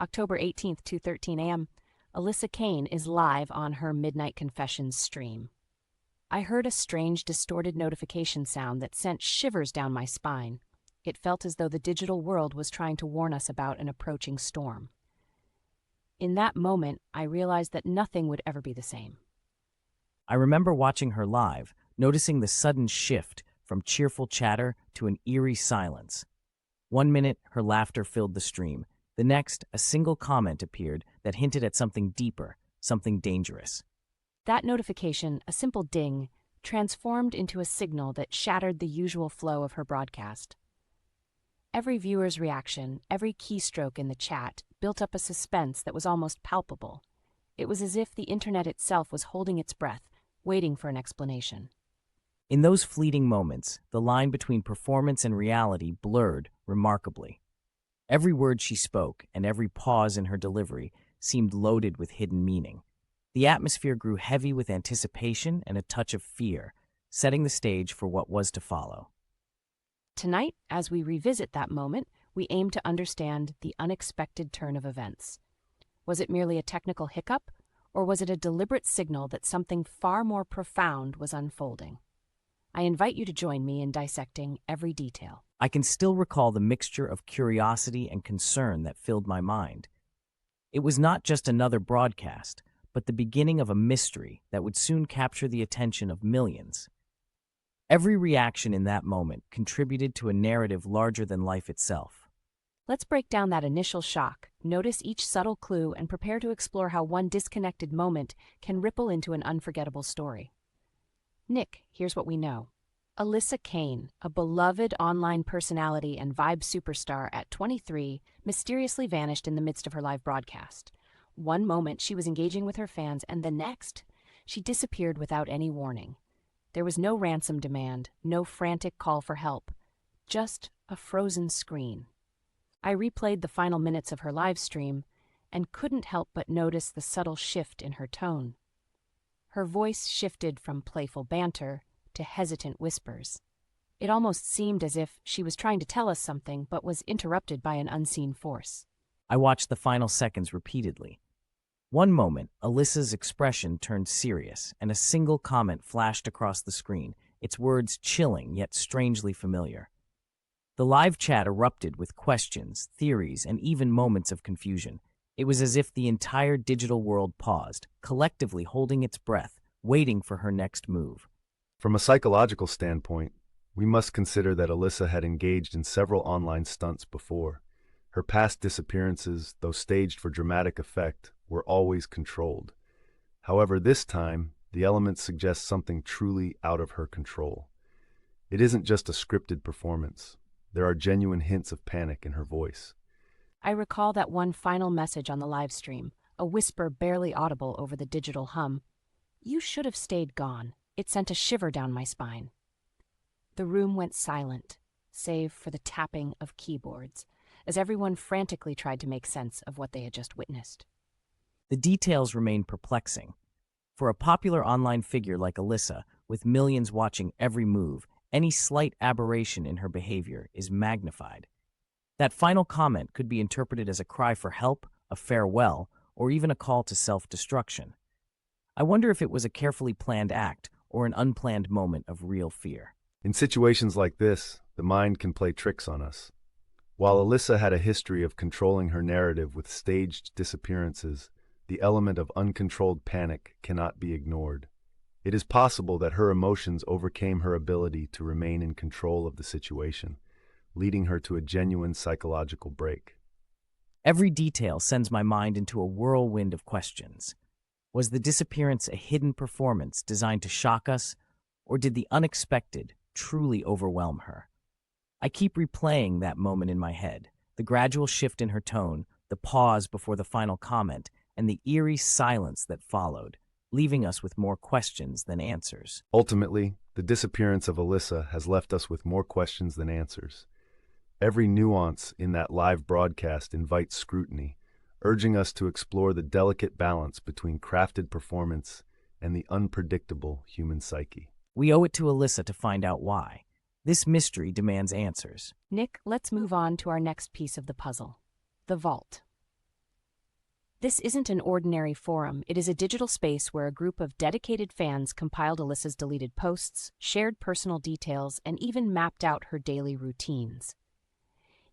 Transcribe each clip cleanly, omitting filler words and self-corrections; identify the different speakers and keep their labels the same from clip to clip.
Speaker 1: October 18th, 2:13 a.m., Alyssa Caine is live on her Midnight Confessions stream. I heard a strange, distorted notification sound that sent shivers down my spine. It felt as though the digital world was trying to warn us about an approaching storm. In that moment, I realized that nothing would ever be the same.
Speaker 2: I remember watching her live, noticing the sudden shift from cheerful chatter to an eerie silence. 1 minute, her laughter filled the stream. The next, a single comment appeared that hinted at something deeper, something dangerous.
Speaker 1: That notification, a simple ding, transformed into a signal that shattered the usual flow of her broadcast. Every viewer's reaction, every keystroke in the chat, built up a suspense that was almost palpable. It was as if the internet itself was holding its breath, waiting for an explanation.
Speaker 2: In those fleeting moments, the line between performance and reality blurred remarkably. Every word she spoke and every pause in her delivery seemed loaded with hidden meaning. The atmosphere grew heavy with anticipation and a touch of fear, setting the stage for what was to follow.
Speaker 1: Tonight, as we revisit that moment, we aim to understand the unexpected turn of events. Was it merely a technical hiccup, or was it a deliberate signal that something far more profound was unfolding? I invite you to join me in dissecting every detail.
Speaker 2: I can still recall the mixture of curiosity and concern that filled my mind. It was not just another broadcast, but the beginning of a mystery that would soon capture the attention of millions. Every reaction in that moment contributed to a narrative larger than life itself.
Speaker 1: Let's break down that initial shock, notice each subtle clue, and prepare to explore how one disconnected moment can ripple into an unforgettable story. Nick, here's what we know. Alyssa Caine, a beloved online personality and vibe superstar at 23, mysteriously vanished in the midst of her live broadcast. One moment she was engaging with her fans, and the next, she disappeared without any warning. There was no ransom demand, no frantic call for help, just a frozen screen. I replayed the final minutes of her live stream and couldn't help but notice the subtle shift in her tone. Her voice shifted from playful banter to hesitant whispers. It almost seemed as if she was trying to tell us something but was interrupted by an unseen force.
Speaker 2: I watched the final seconds repeatedly. One moment, Alyssa's expression turned serious, and a single comment flashed across the screen, its words chilling yet strangely familiar. The live chat erupted with questions, theories, and even moments of confusion. It was as if the entire digital world paused, collectively holding its breath, waiting for her next move.
Speaker 3: From a psychological standpoint, we must consider that Alyssa had engaged in several online stunts before. Her past disappearances, though staged for dramatic effect, were always controlled. However, this time, the elements suggest something truly out of her control. It isn't just a scripted performance. There are genuine hints of panic in her voice.
Speaker 1: I recall that one final message on the live stream, a whisper barely audible over the digital hum. "You should have stayed gone." It sent a shiver down my spine. The room went silent, save for the tapping of keyboards, as everyone frantically tried to make sense of what they had just witnessed.
Speaker 2: The details remain perplexing. For a popular online figure like Alyssa, with millions watching every move, any slight aberration in her behavior is magnified. That final comment could be interpreted as a cry for help, a farewell, or even a call to self-destruction. I wonder if it was a carefully planned act or an unplanned moment of real fear.
Speaker 3: In situations like this, the mind can play tricks on us. While Alyssa had a history of controlling her narrative with staged disappearances, the element of uncontrolled panic cannot be ignored. It is possible that her emotions overcame her ability to remain in control of the situation, leading her to a genuine psychological break.
Speaker 2: Every detail sends my mind into a whirlwind of questions. Was the disappearance a hidden performance designed to shock us, or did the unexpected truly overwhelm her? I keep replaying that moment in my head, the gradual shift in her tone, the pause before the final comment, and the eerie silence that followed, leaving us with more questions than answers.
Speaker 3: Ultimately, the disappearance of Alyssa has left us with more questions than answers. Every nuance in that live broadcast invites scrutiny, urging us to explore the delicate balance between crafted performance and the unpredictable human psyche.
Speaker 2: We owe it to Alyssa to find out why. This mystery demands answers.
Speaker 1: Nick, let's move on to our next piece of the puzzle, the vault. This isn't an ordinary forum, it is a digital space where a group of dedicated fans compiled Alyssa's deleted posts, shared personal details, and even mapped out her daily routines.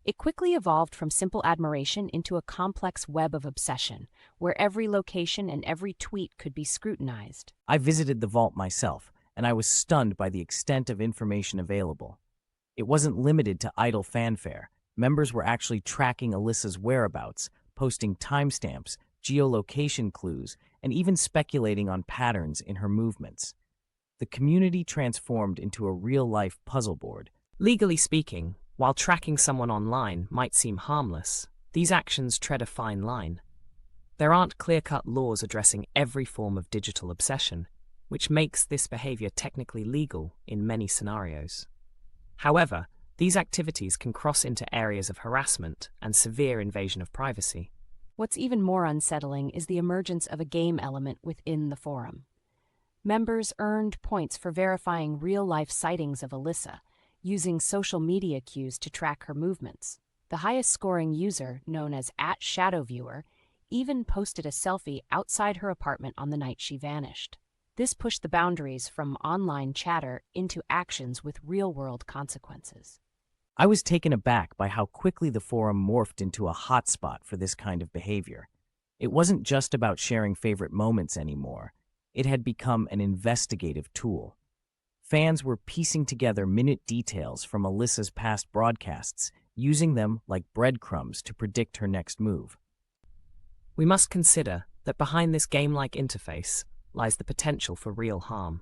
Speaker 1: It quickly evolved from simple admiration into a complex web of obsession, where every location and every tweet could be scrutinized.
Speaker 2: I visited the vault myself, and I was stunned by the extent of information available. It wasn't limited to idle fanfare. Members were actually tracking Alyssa's whereabouts, posting timestamps, geolocation clues, and even speculating on patterns in her movements. The community transformed into a real-life puzzle board.
Speaker 4: Legally speaking, while tracking someone online might seem harmless, these actions tread a fine line. There aren't clear-cut laws addressing every form of digital obsession, which makes this behavior technically legal in many scenarios. However, these activities can cross into areas of harassment and severe invasion of privacy.
Speaker 1: What's even more unsettling is the emergence of a game element within the forum. Members earned points for verifying real-life sightings of Alyssa, using social media cues to track her movements. The highest-scoring user, known as @ShadowViewer, even posted a selfie outside her apartment on the night she vanished. This pushed the boundaries from online chatter into actions with real-world consequences.
Speaker 2: I was taken aback by how quickly the forum morphed into a hotspot for this kind of behavior. It wasn't just about sharing favorite moments anymore. It had become an investigative tool. Fans were piecing together minute details from Alyssa's past broadcasts, using them like breadcrumbs to predict her next move.
Speaker 4: We must consider that behind this game-like interface lies the potential for real harm.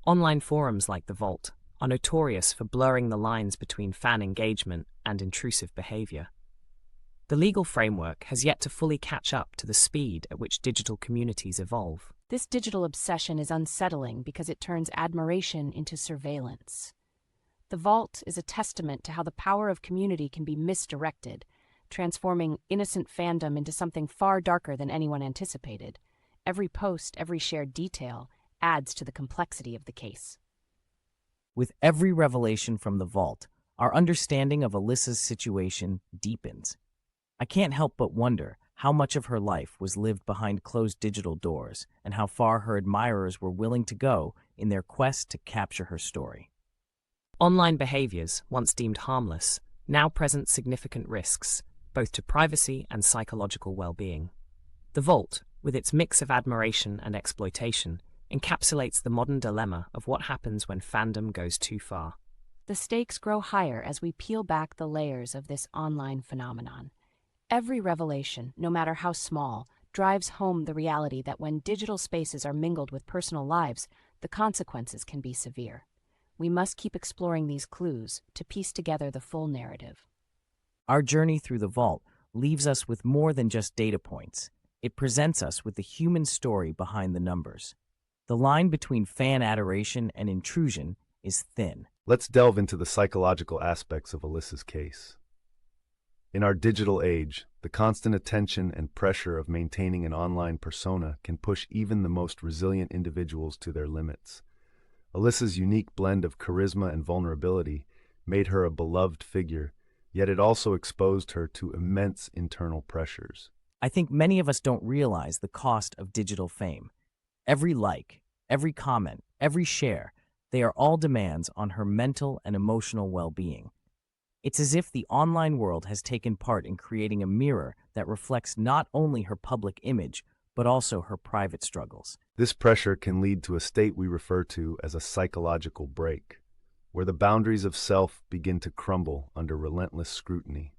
Speaker 4: Online forums like the Vault are notorious for blurring the lines between fan engagement and intrusive behavior. The legal framework has yet to fully catch up to the speed at which digital communities evolve.
Speaker 1: This digital obsession is unsettling because it turns admiration into surveillance. The Vault is a testament to how the power of community can be misdirected, transforming innocent fandom into something far darker than anyone anticipated. Every post, every shared detail, adds to the complexity of the case.
Speaker 2: With every revelation from the Vault, our understanding of Alyssa's situation deepens. I can't help but wonder how much of her life was lived behind closed digital doors and how far her admirers were willing to go in their quest to capture her story.
Speaker 4: Online behaviors, once deemed harmless, now present significant risks, both to privacy and psychological well-being. The Vault, with its mix of admiration and exploitation, encapsulates the modern dilemma of what happens when fandom goes too far.
Speaker 1: The stakes grow higher as we peel back the layers of this online phenomenon. Every revelation, no matter how small, drives home the reality that when digital spaces are mingled with personal lives, the consequences can be severe. We must keep exploring these clues to piece together the full narrative.
Speaker 2: Our journey through the Vault leaves us with more than just data points. It presents us with the human story behind the numbers. The line between fan adoration and intrusion is thin.
Speaker 3: Let's delve into the psychological aspects of Alyssa's case. In our digital age, the constant attention and pressure of maintaining an online persona can push even the most resilient individuals to their limits. Alyssa's unique blend of charisma and vulnerability made her a beloved figure, yet it also exposed her to immense internal pressures.
Speaker 2: I think many of us don't realize the cost of digital fame. Every like, every comment, every share, they are all demands on her mental and emotional well-being. It's as if the online world has taken part in creating a mirror that reflects not only her public image, but also her private struggles.
Speaker 3: This pressure can lead to a state we refer to as a psychological break, where the boundaries of self begin to crumble under relentless scrutiny.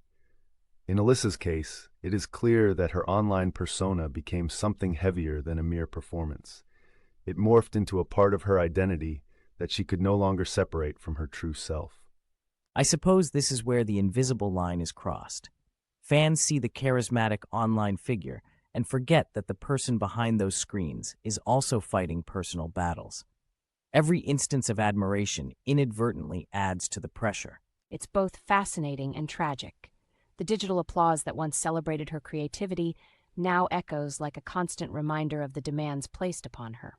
Speaker 3: In Alyssa's case, it is clear that her online persona became something heavier than a mere performance. It morphed into a part of her identity that she could no longer separate from her true self.
Speaker 2: I suppose this is where the invisible line is crossed. Fans see the charismatic online figure and forget that the person behind those screens is also fighting personal battles. Every instance of admiration inadvertently adds to the pressure.
Speaker 1: It's both fascinating and tragic. The digital applause that once celebrated her creativity now echoes like a constant reminder of the demands placed upon her.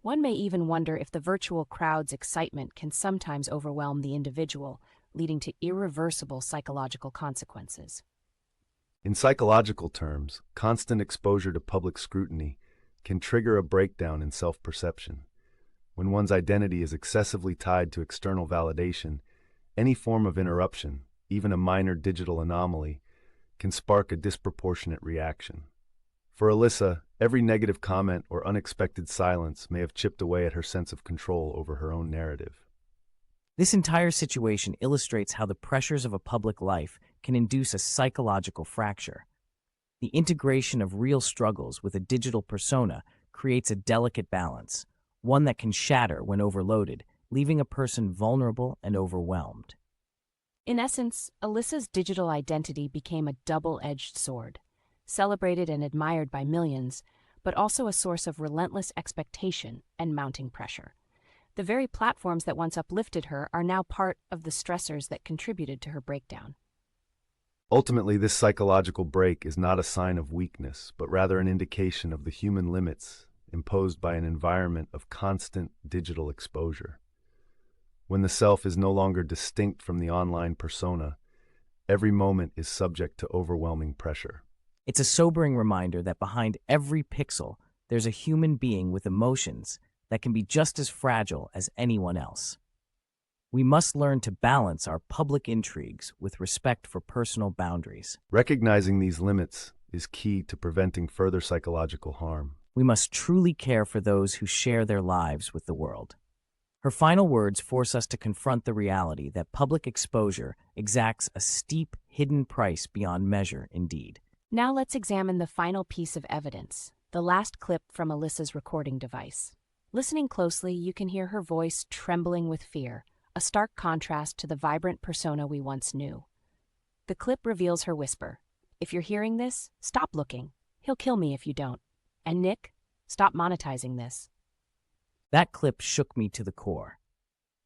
Speaker 1: One may even wonder if the virtual crowd's excitement can sometimes overwhelm the individual, leading to irreversible psychological consequences.
Speaker 3: In psychological terms, constant exposure to public scrutiny can trigger a breakdown in self-perception. When one's identity is excessively tied to external validation, any form of interruption, even a minor digital anomaly, can spark a disproportionate reaction. For Alyssa, every negative comment or unexpected silence may have chipped away at her sense of control over her own narrative.
Speaker 2: This entire situation illustrates how the pressures of a public life can induce a psychological fracture. The integration of real struggles with a digital persona creates a delicate balance, one that can shatter when overloaded, leaving a person vulnerable and overwhelmed.
Speaker 1: In essence, Alyssa's digital identity became a double-edged sword, celebrated and admired by millions, but also a source of relentless expectation and mounting pressure. The very platforms that once uplifted her are now part of the stressors that contributed to her breakdown.
Speaker 3: Ultimately, this psychological break is not a sign of weakness, but rather an indication of the human limits imposed by an environment of constant digital exposure. When the self is no longer distinct from the online persona, every moment is subject to overwhelming pressure.
Speaker 2: It's a sobering reminder that behind every pixel, there's a human being with emotions that can be just as fragile as anyone else. We must learn to balance our public intrigues with respect for personal boundaries.
Speaker 3: Recognizing these limits is key to preventing further psychological harm.
Speaker 2: We must truly care for those who share their lives with the world. Her final words force us to confront the reality that public exposure exacts a steep, hidden price beyond measure indeed.
Speaker 1: Now let's examine the final piece of evidence, the last clip from Alyssa's recording device. Listening closely, you can hear her voice trembling with fear, a stark contrast to the vibrant persona we once knew. The clip reveals her whisper, "If you're hearing this, stop looking. He'll kill me if you don't. And Nick, stop monetizing this."
Speaker 2: That clip shook me to the core.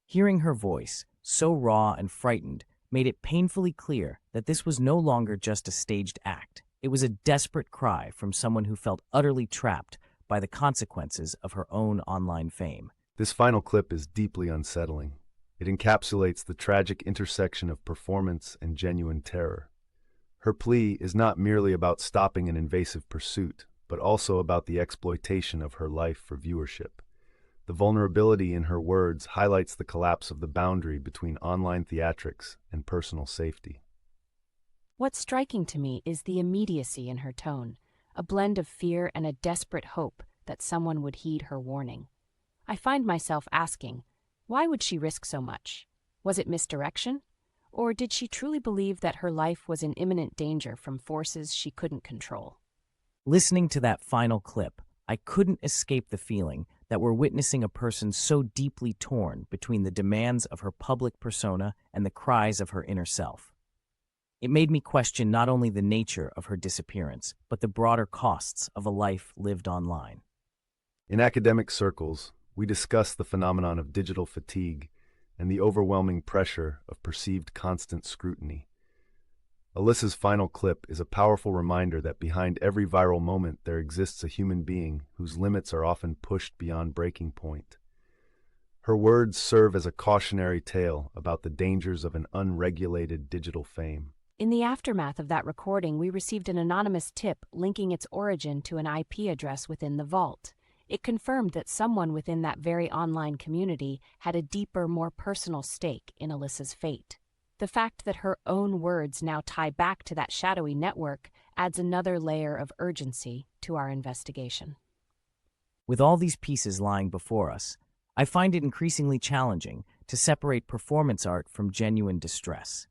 Speaker 2: Hearing her voice, so raw and frightened, made it painfully clear that this was no longer just a staged act. It was a desperate cry from someone who felt utterly trapped by the consequences of her own online fame.
Speaker 3: This final clip is deeply unsettling. It encapsulates the tragic intersection of performance and genuine terror. Her plea is not merely about stopping an invasive pursuit, but also about the exploitation of her life for viewership. The vulnerability in her words highlights the collapse of the boundary between online theatrics and personal safety.
Speaker 1: What's striking to me is the immediacy in her tone, a blend of fear and a desperate hope that someone would heed her warning. I find myself asking, why would she risk so much? Was it misdirection? Or did she truly believe that her life was in imminent danger from forces she couldn't control?
Speaker 2: Listening to that final clip, I couldn't escape the feeling that we're witnessing a person so deeply torn between the demands of her public persona and the cries of her inner self. It made me question not only the nature of her disappearance, but the broader costs of a life lived online.
Speaker 3: In academic circles, we discuss the phenomenon of digital fatigue and the overwhelming pressure of perceived constant scrutiny. Alyssa's final clip is a powerful reminder that behind every viral moment there exists a human being whose limits are often pushed beyond breaking point. Her words serve as a cautionary tale about the dangers of an unregulated digital fame.
Speaker 1: In the aftermath of that recording, we received an anonymous tip linking its origin to an IP address within the vault. It confirmed that someone within that very online community had a deeper, more personal stake in Alyssa's fate. The fact that her own words now tie back to that shadowy network adds another layer of urgency to our investigation.
Speaker 2: With all these pieces lying before us, I find it increasingly challenging to separate performance art from genuine distress.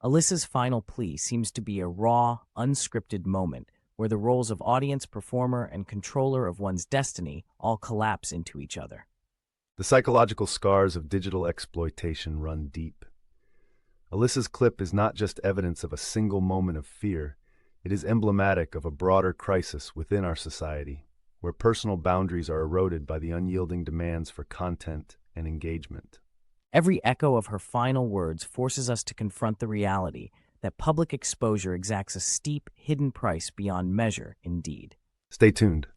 Speaker 2: Alyssa's final plea seems to be a raw, unscripted moment where the roles of audience, performer, and controller of one's destiny all collapse into each other.
Speaker 3: The psychological scars of digital exploitation run deep. Alyssa's clip is not just evidence of a single moment of fear, it is emblematic of a broader crisis within our society, where personal boundaries are eroded by the unyielding demands for content and engagement.
Speaker 2: Every echo of her final words forces us to confront the reality that public exposure exacts a steep, hidden price beyond measure indeed.
Speaker 3: Stay tuned.